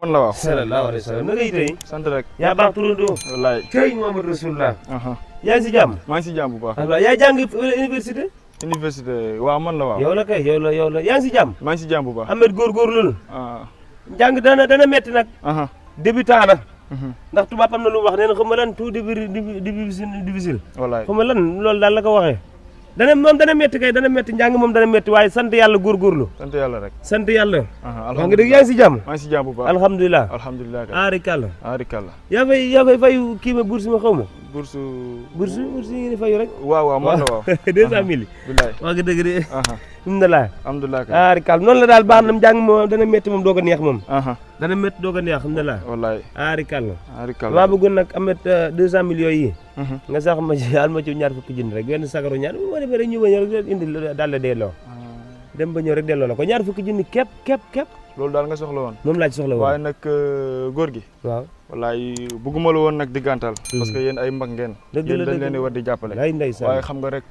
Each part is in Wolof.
man la waaw. sallallahu alayhi wa sallam na ngay tey. sant rek. yaa baax turandoo. wallaay. tey Muhammad Rasulullah. yaa ngi si jàmm. maa ngi si jàmm bu baax. alhamdulilah yaa jàng université. université waaw man la waaw. yow la kay yow la yaa ngi si jàmm. maa ngi si jàmm bu baax. Ahmed góorgóorlu ah. njàng dana metti nag. débutant la. ndax tubaab am na lu wax nee na xam nga lan tout difficile. wallaay xam nga lan loolu daal la ko waxee. dana metti kay dana metti njàng moom dana metti waaye sant yàlla góorgóorlu. sant yàlla rek. sant yàlla. alhamdulilah nga dëgg yaa ngi si jàmm. maa ngi si jàmm bu baax. alhamdulilah. alhamdulilah kay. arikalla. arikalla. yaa fay fayu kii ma bourse ma xaw ma. bourse yi ngeen di fayu rek. waaw man la waaw. 200 000. bilaay waa nga dëgg de. alhamdulilah. alhamdulilah kay. arikalla noonu la daal baax na njàng moom dana metti moom doog a neex moom. dana métti doog a neex alhamdulilah. wallaay. arikalla. arikalla. maa bëggoon nag amet 200 millions yi. nga sax ma ci al ma ci ñaar fukki junni rek benn sagaru ñaar bu ma defee rek ñu bañ rek indi daal la delloo. dem ba ñëw rek delloo la ko ñaar fukki junni képp. loolu daal nga soxla woon. moom laa ci soxla woon. waaye nag góor gi. waaw. wallaay bëgguma la woon nag di gàntal. parce que yéen ay mag ngeen. dëgg la yéen dañ leen di war di jàppale. lay ndeysaan. waaye xam nga rek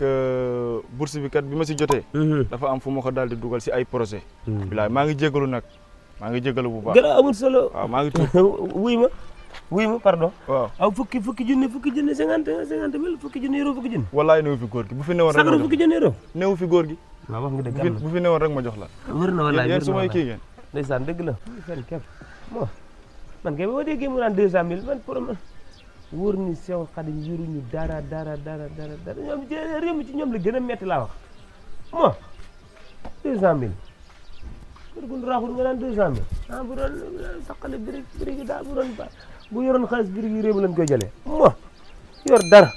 bourse bi kat bi ma si jotee. dafa am fu ma ko daal di dugal si ay projet. bilaay maa ngi jégalu nag. maa ngi jégalu bu baax. gën a amul solo. waaw maa ngi tudd. wuy ma pardon. waaw aw fukki junni 50 mille fukki junni euro fukki junni. wallaay néew fi góor gi bu fi newoon rek ma jox la fukki junni euro. néew fi góor gi. waaw wax nga dëgg bu fi newoon rek ma jox la. wër na wallaay yéen su may kii ngeen. ndeysaan dëgg la. fenn képp bon man kay boo déggee mu naan 200 000 man pour man wóor ni Seex Xaadim yoruñu dara ñoom réew mi ci ñoom la gën a metti laa wax mo 200 000 kër gu raaxul nga naan 200 000 bu doon saqale birig daal bu yoroon xaalis birig yi réew mi lañ koy jëlee mo yor dara.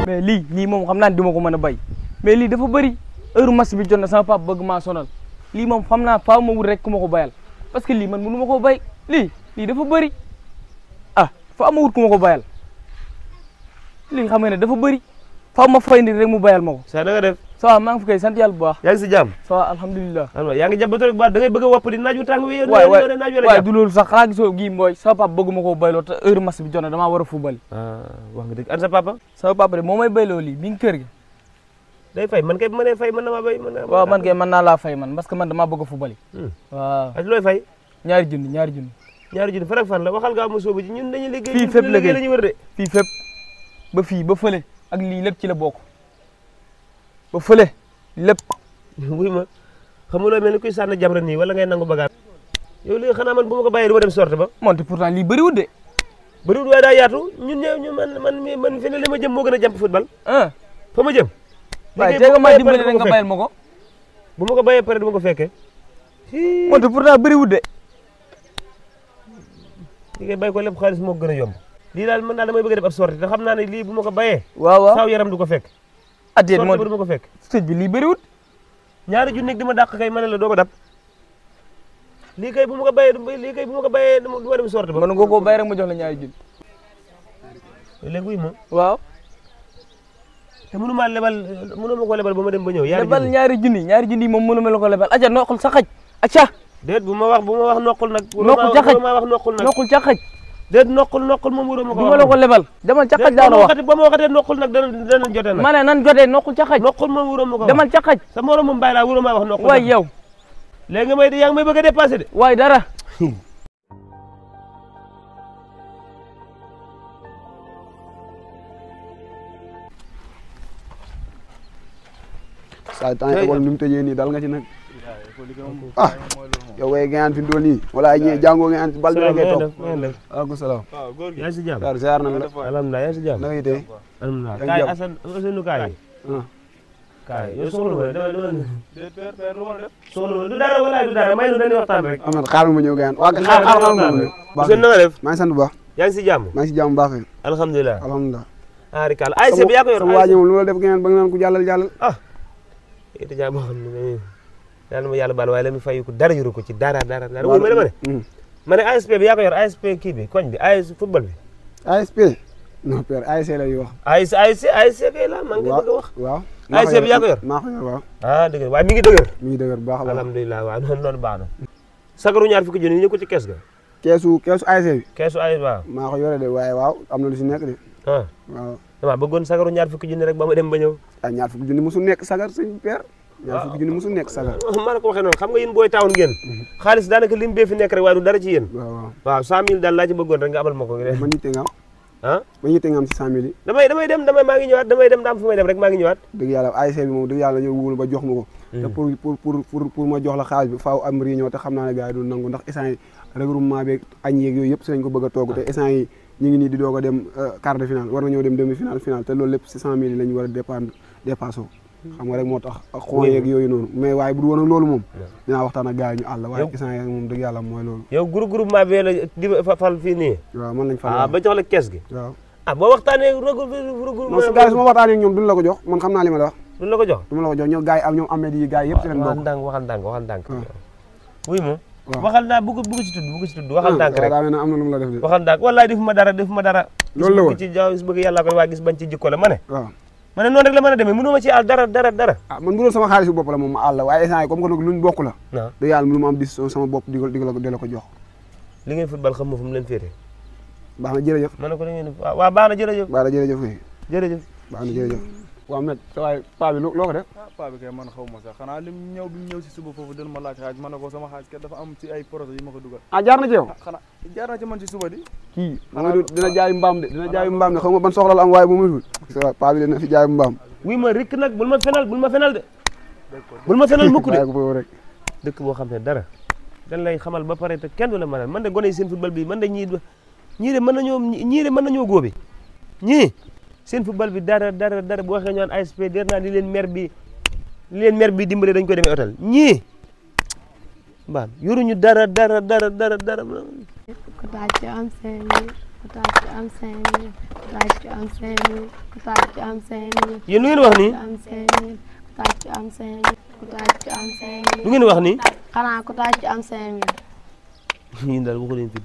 mais lii moom xam naa ne duma ko mën a bay mais lii dafa bëri heure match bi jot na sama papa bëgg maa sonal lii moom xam naa faaw ma wut rek ku ma ko bayal parce que lii man mënu ma koo bay lii dafa bëri faaw ma wut ku ma ko bayal lii xam nga ne dafa bëri faaw ma fay nit rek mu bayal ma ko. sa da nga def. ça va maa ngi fi kay sant yàlla bu baax. yaa ngi si jàmm. ça va alhamdulilah. yaa ngi jàpp ba tey da ngay bëgg a wopp di naaj wu tàng wi. waay du loolu sax xanaa gisoo gii mooy sama papa bëgg ma koo bayloo te heure match bi jot na damaa war a fubali. wax nga dëgg an sa papa. sama papa de moo may bayloo lii mi ngi kër gi. day fay man kay bu ma nee fay mën na maa bay. waaw man kay mën naa laa fay man parce que man damaa bëgg a fubali. waaw ak looy fay. ñaari junni. fan ak fan la waxal nga am soobu ci ñun dañuy liggéey. fii fépp liggéey la ñu wër de. fii fépp ba fii ba fële ak lii lépp ci la bokk ba fële lépp. wuy ma xam nga loo mel ni kuy sànni jamra nii wala ngay nangu bagage. yow léegi xanaa man bu ma ko bàyyee du ma dem sorte ba. moonte pourtant lii bëriwul de. bëriwul waaye daa yaatu ñun ñu man fi ne li ma jëm moo gën a jàmp football. fa ma jëm. waaye tey nga maa dimbali rek nga bayal ma ko. bu ma ko bàyyee pare du ma ko fekkee. moonte pourtant bëriwul de. li ngay bay ko lépp xaalis moo gën a yomb. lii daal man daal damay bëgg a def ab sorte te xam naa ne lii bu ma ko bàyyee. waaw saw yaram du ko fekk. déet moo du ma ko fekk. sëñ bi lii bëriwul. ñaari junni di ma dàq kay ma ne la doo ko dab. lii kay bu ma ko bàyyee du ma dem sorte ba. mën nga koo bay rek ma jox la ñaari junni. léegi wuy ma. waaw. te mënu ma ko lebal ba ma dem ba ñëw. lebal ñaari junni moom mënu ma la ko lebal aca noqul sa xaj aca. déet bu ma wax noqul nag. noqul ca xaj ma wax noqul nag. noqul ca xaj. déet noqul moom wuro ma ko wax. du ma la ko lebal demal ca xaj laa la wax. ba ma waxatee noqul nag dana jotee nag. ma ne nan jotee noqul ca xaj. noqul moom wuro ma ko wax. demal ca xaj. sa morom moom bàyyi laa wuro maa wax noqul. waay yow. léegi yaa ngi may bëgg a dépassé de. waay dara. saa temps yi école ni mu tëjee nii dal nga ci nag yow waaye ngeen fi dool nii wala ñi jàngoo ngeen bal bi ngay topp waaleykum salaam yaa ngi si jàmm yar ziar nañ la alhamdulilah yaa ngi si jàmm naka tey alhamdulilah kaay Assane kaay yow soxla ma soxla du dara wala du dara may nu dañuy waxtaan rek am na xaaral ma ñëw ngeen waa xaaral ma ñëw Assane na nga def maa ngi sant bu baax yaa ngi si jàmm maa ngi si jàmm bu baax alhamdulilah alhamdulilah arikal ASC bi yaa ko yor sama waa ñëw lu la def ngeen ba ngeen ko jàllal it jaa boo xam ne yàlla ma yàlla baal waaye la mu fay ko dara yoru ko ci dara wul ma ne ASP bi yaa ko yor ASP kii bi koñ bi AS football bi ASP non père ASC lay wax ASC kay la man nga bëgg a wax waaw ASC bi yaa ko yor maa ko yor waaw dëgg waaye mi ngi dëgër bu baax alhamdulilah waaw noonu baax na sagaru ñaar fukki junni ñu ko ci kees ga keesu ASC bi. keesu ASC waaw. maa ko yore de waaye waaw am na lu si nekk de. ah waaw. dama bëggoon sagaru ñaar fukki junni rek ba ma dem ba ñëw. ay ñaar fukki junni musul nekk sagar sëñ père. ñaar fukki junni musul nekk sagar. maa la ko waxee noonu xam nga yéen booy taawun ngeen. xaalis daanaka lim bee fi nekk rek waaye du dara ci yéen. waaw waaw 100000 daal laa ci bëggoon rek nga abal ma ko. man yitte nga am. ah man yitte nga am si 100000 yi. damay dem maa ngi ñëwaat damay dem daam fu may dem rek maa ngi ñëwaat. dëgg yàlla ASC bi moom dëgg yàlla ñëw wóolu ba jox ma ko. te pour ma jox la xaalis bi faaw am réunion te xam naa ne gars yi du nangu ndax instant yi regroupement beeg añ yeeg yooyu yëpp si lañ ko bëgg a togg te instant yi ñu ngi nii di doog a dem quart de finale war na ñëw dem demi finale te loolu lépp si 100000 yi la ñu war a dépassé xam nga rek moo tax ak xoo yeeg yooyu noonu mais waaye bu du woon ak loolu moom dinaa waxtaan ak gars yi ñu àll waaye instant yi moom dëgg yàlla mooy loolu yow groupement bi la di fal fii nii waaw man lañ fal ba jox la kees gi waaw boo waxtaanee regroupement non su gars yi su ma waxtaanee ak ñoom duñ la ko jox man xam naa li ma la wax duñ la ko jox du ma la ko jox ñoom gars yi ak ñoom amed yi gars yi yëpp si leen bokk waxal ndànk wuy ma waxal naa bëgg ci tudd waxal ndànk rek daa mel ne am na lu mu la def de waxal ndànk wallaay defuma dara loolu la woon ci jaw bëgg yàlla koy waa gis bañ ci jikko la ma ne waaw ma ne noonu rek la mën a demee mënu ma ci àll dara man bu doon sama xaalis bopp la moom ma àll waaye instant yi comme que nag luñ bokk la waaw da yàlla lu ma am dis sama bopp di la ko jox li ngeen football xam ma fu mu leen féete baax na jërëjëf ma ne ko da ngeen waaw baax na jërëjëf baax na jërëjëf kay jërëjëf baax na jërëjëf waaw met sa waay paa bi loo ko def paa bi kay man xaw ma sax xanaa lim ñëw bi ñëw si suba foofu dina ma laaj xaaj ma ne ko sama xaaj kat dafa am ci ay projet yi ma ko dugal jaar na ci yow xanaa jaar na ci man si suba di kii dina jaay mbaam de xaw ma ban soxla la am waaye bu muy paa bi dina fi jaay mbaam wi ma rek nag bul ma fenal de bul ma fenal mukk de rek dëkk boo xam ne dara dañ lay xamal ba pare te kenn du la mënal man de gone yi seen football bi man de ñii de mën nañoo góobe ñii seen football bi dara bu waxee ñu naan ASP der naa li leen maire bi dimbale dañ ko demee hôtel ñii mbaa yoruñu dara ku tàcc am 5000 ku tàcc am 5000 ku tàcc am 5000 ku tàcc am 5000 yéen lu ngeen wax nii am 5000 ku tàcc am 5000 ku tàcc am 5000 lu ngeen wax nii xanaa ku tàcc am 5000 ñii daal waxu leen fi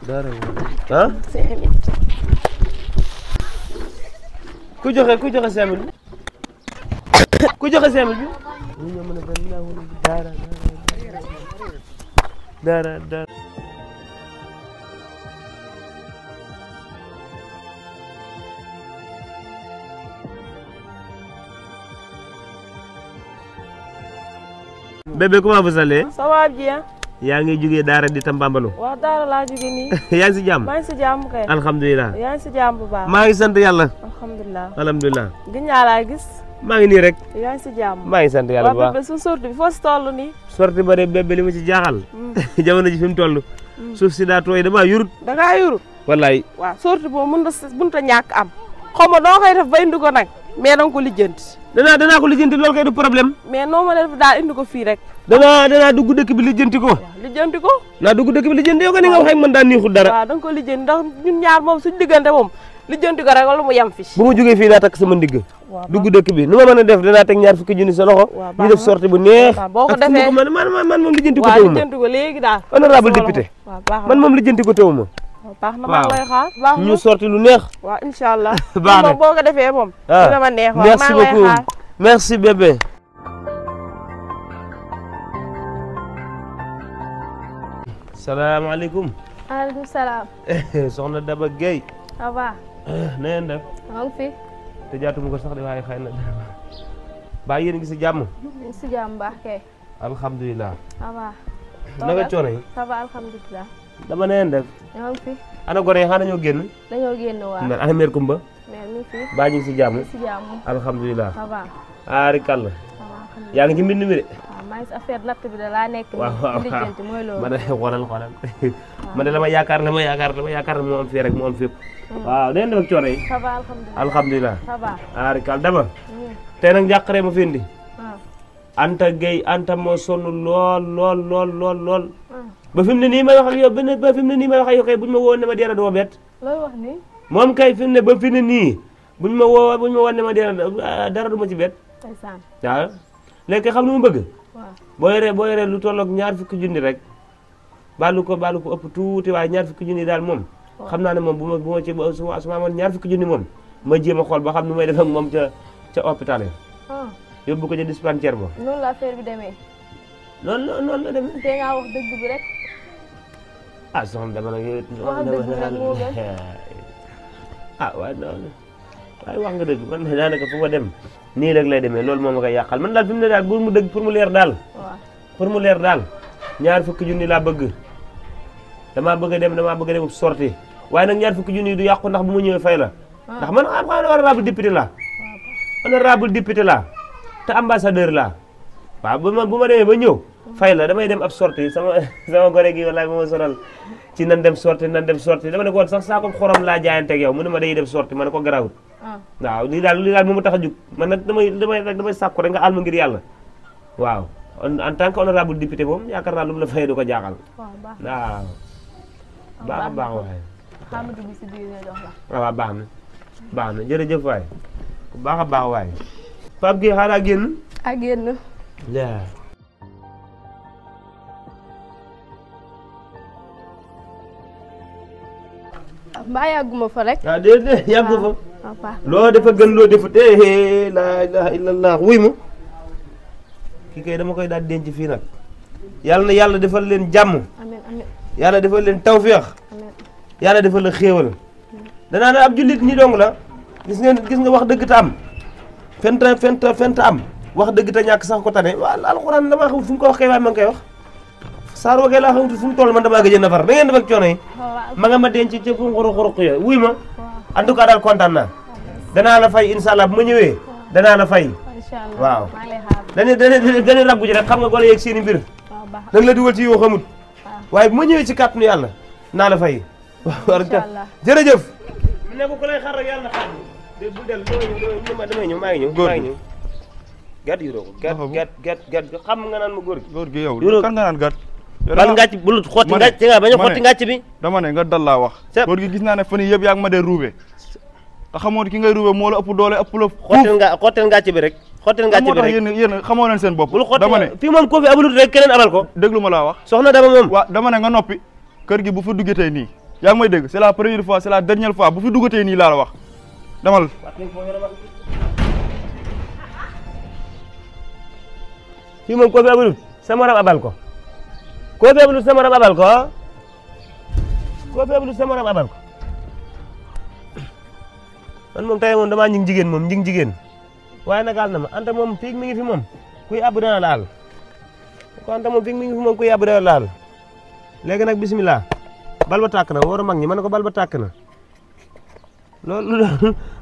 dara ah 5000 ku joxe 5000 ku joxe 5000 bi ñu ñoo mën a benn laa wala dara bébé comment vous allez ça va bien yaa ngi jógee daara di Tambambalu waaw daara laa jóge nii yaa ngi si jàmm maa ngi si jàmm kay alhamdulilah yaa ngi si jàmm bu baax maa ngi sant yàlla alhamdulilah gis naa laa gis maa ngi nii rek yaa ngi si jàmm maa ngi sant yàlla bu baax bébé suñu sortie bi foo si toll nii sortie ba de bébé li ma ci jaaxal jamono ji fi mu toll suuf si daa tooy damaa yurut da ngaa yurut wallaay waaw sortie boobu mënut a ñàkk am xaw ma doo koy def ba indi ko nag mais danga ko lijjanti danaa ko lijjanti loolu kay du problème mais noo ma def daal indi ko fii rek danaa dugg dëkk bi lijjanti ko lijjanti ko naa dugg dëkk bi lijjanti yow nga ni nga wax ak man daa niixul dara waaw danga ko lijjanti ndax ñun ñaar moom suñu diggante moom lijjanti ko rek wala mu yem fi bu ma jógee fii daa takk sama ndigg dugg dëkk bi nu ma mën a def danaa teg ñaar fukki junni sa loxo ñu def sortie bu neex boo ko defee man moom lijjanti ko waaw teewuma lijjanti ko léegi daal honorable député man moom lijjanti ko teewuma baax na maa ngi lay xaar baax na ñu sorti lu neex waaw incha allah baax na boo ko defee moom dina ma neex waaw merci beaucoup merci bébé salaamaaleykum maaleykum salaam soxna Daba Gueye ça va na ngeen def maa ngi fi te jaatuma ko sax de waaye xëy na baa yéen a ngi si jàmm ngi si jàmm baax kay alhamdulilah ça va naka coono yi ça va alhamdulilah dama na ngeen def maa ngi fi ana gone yi xanaa dañoo génn dañoo génn waa ana mère Kumba mais mi ngi fi baa ñu ngi si jàmm si jàmm alhamdulilah ça va aari kàll ça va alhamdulilah yaa ngi ci mbind mi de waaw maa ngi si affaire natt bi da laa nekk waaw ni lijjanti mooy loolu ma ne xoolal ma ne la ma yaakaar ne moo am fii rek moo am fépp waaw deen def ak coono yi ça va alhamdulilah alhamdulilah ça va aari kàll dama tey nag njàqare ma fi indi waaw Anta Gueye Anta moo sonn lool ba fi mu ne nii may wax ak yow ba fi mu ne nii may wax ak yow kay buñ ma woon ne ma dee na doo bett looy wax nii moom kay fi mu ne ba fi ne nii buñ ma woon ne ma dee na dara du ma ci bett ndeysaan waaw léegi xam lu mu bëgg waaw boo yoree lu tolloog ñaar fukki junni rek baalu ko ëpp tuuti waaye ñaar fukki junni daal moom xam naa ne moom bu ma ci su ma amoon ñaar fukki junni moom ma jéem a xool ba xam nu may def ak moom ca hôpital yi yóbbu ko ca dispensaire ba noonu la affaire bi demee noonu la demee. te nga wax dëgg bi rek. ah soxna dama nag yow. wax dëgg rek moo gën. ah waaye noonu waaye wax nga dëgg man daanaka fu ma dem nii rek lay demee loolu moo ma koy yàqal man daal fi mu ne daal pour mu dëgg pour mu leer daal. waaw pour mu leer daal 2 fukki junni laa bëgg damaa bëgg a dem sorti waaye nag 2 fukki junni du yàqu ndax bu ma ñëwee fay la. ndax man xam nga honorable député laa. honorable député laa te ambassadeur laa waaw bu ma demee ba ñëw fay la damay dem ab sorti sama gore gi wallaay moo ma sonal ci nan dem sorti dama ne ko woon sax saako xorom laa jaayante ak yow mu ne ma day dem sorti ma ne ko garawut waaw lii daal moomu tax a jug man nag damay sàkku rek nga àll ma ngir yàlla waaw en tant que honorable député moom yaakaar naa lu mu la fayee du ko jaaxal waaw baax waaye xamatu bi si biir nga jox la. waaw baax na jërëjëf waay baax a baax waay Pape Gueye xaaral génn ak génn. waaw mbaa yàgguma fa rek. ah déedéet yàggu fa papa. loo defa gën loo defut laa ilaha illallah wuy ma kii kay dama koy daal denc fii nag yàlla na yàlla defal leen jàmm amiin amiin yàlla defal leen tawféex amiin. yàlla defal la xéewal danaa ne ab jullit ñi dong la gis nga wax dëgg ta am fenta am wax dëgg ta ñàkk sax ko tane waaw alxuraan damaa xam fu mu ko wax kay waaye ma ngi koy wax saar wagee laa xamut fu mu toll man damaa gëj a nafar da ngeen def ak coono yi ma nga ma denc ci fu mu xuruq yooyu wuy ma en tout cas daal kontaan naa danaa la fay incha allah bu ma ñëwee danaa la fay incha allah waaw maa ngi lay xaar. dañuy raggu ci rek xam nga gone yeeg seeni mbir waaw baax dañ la dugal ci yoo xamut waaye bu ma ñëwee ci kàttanu yàlla naa la fay waaw incha allah jërëjëf mu ne ko ku lay xar rek yàlla xar bu del damay ñëw maa ngi ñëw gàtt yu ko gàtt xam nga naan ma góor gi yow kan nga naan gàtt bal ngàcc bul xotti ngàcc ci nga bañ a xotti ngàcc bi dama ne nga dal laa wax góor gi gis naa ne fan yii yëpp yaa ngi ma dee ruube te xamoon ki ngay ruube moo la ëpp doole ëpp la xottel ngàcc bi rek xottel ngàcc bi rek yéen xamoo leen seen bopp dama ne fii moom ko fi abalut rek keneen abal ko déglu ma laa wax soxna dama moom waaw dama ne nga noppi kër gi bu fi duggatee nii yaa ngi may dégg c'est la première fois c'est la dernière fois bu fi duggatee nii laa la wax damal fii moom ko fi abalut sa morom abal ko koo fi abalut sa morom abal ko koo fi abalut sa morom abal ko man moom tey moom damaa ñing jigéen waaye nag àll na ma anta moom fii mi ngi fi moom kuy abbu dana laal ko anta moom fii mi ngi fi moom kuy abbu dana laal léegi nag bismillah bal ba tàkk na wóoru mag ñi ma ne ko bal ba tàkk na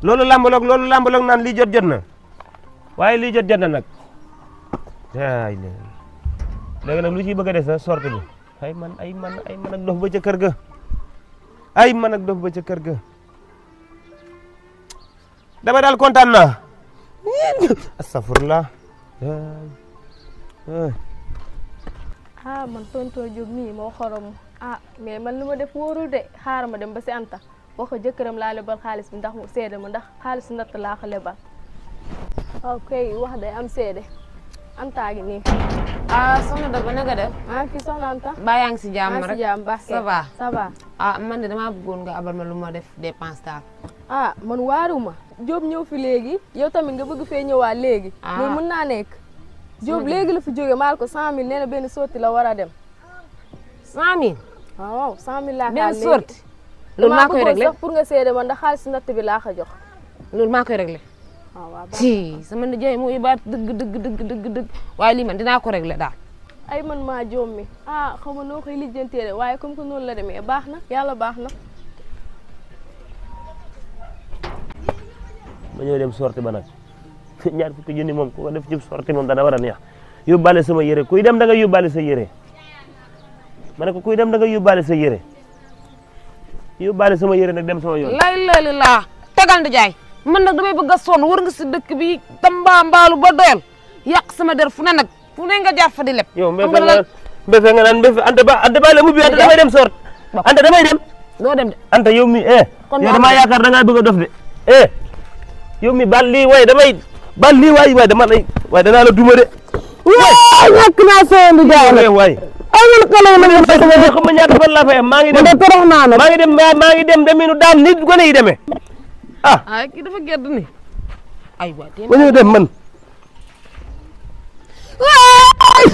loolu lambaloog naan lii jot na waaye lii jot na nag léegi nag lu ciy bëgg a des na sorte bi ay man ak dof ba ca kër ga dama daal kontaan naa astafurlah man tonton Diop mii moo xorom mais man lu ma def wóorul de xaaral ma dem ba si Anta wax ko jëkkëram laa lebal xaalis bi ndax mu seede ma ndax xaalis natt laa ko lebal ok wax day am seede Anta gi nii. soxna Daba na nga def. Fii soxna Anta. Ba yaa ngi si jàmm rek ça va ça va. man de damaa bëggoon nga abal ma lu ma def dépense daal. man waaruma Diop ñëw fi léegi yow tamit nga bëgg fee ñëwaat léegi. loolu mën naa nekk. Diop léegi la fi jóge maal ko 100000 nee na benn sotti la war a dem. 100000. waaw 100000 laa benn sotti. loolu maa koy réglé sax pour nga seede ma ndax xaalis natt bi laa ko jox. loolu maa koy réglé. waaw ci sama nijaay moo yóbbaat dëgg waaye lii man dinaa ko réglé daal. ay man maa joom mi xaw ma noo koy lijjantee de waaye comme que noonu la demee baax na yàlla baax na. ma ñëw dem sorti ba nag 2 fukki junni moom ku ko def ci sorti moom dana war a neex yóbbaale sama yére kuy dem da nga yóbbaale sa yére ma ne ko kuy dem da nga yóbbaale sa yére yóbbaale sama yére nag dem sama yoon. laa tegal nijaay man nag damay bëgg a sonn war nga si dëkk bi tambambaalu ba doyal yàq sama der fu ne nag fu ne nga jaar fa di leb. yow mbefe nga naan mbefe anta ba la mubbi anta damay dem sort anta damay dem. doo dem de anta yow mi kon yow damaa yaakaar da ngaa bëgg a dof de yow mi bal lii waaye bal lii waaye dama lay waaye danaa la duma de. waaw ñàkk naa seen nijaay nag waay amul kala na ma xam nga ñaata fan laa fay maa ngi dem torox naa nag maa ngi dem deminu daan nit gone yi demee kii dafa gedd ni ay waay ma ñëw dem man waay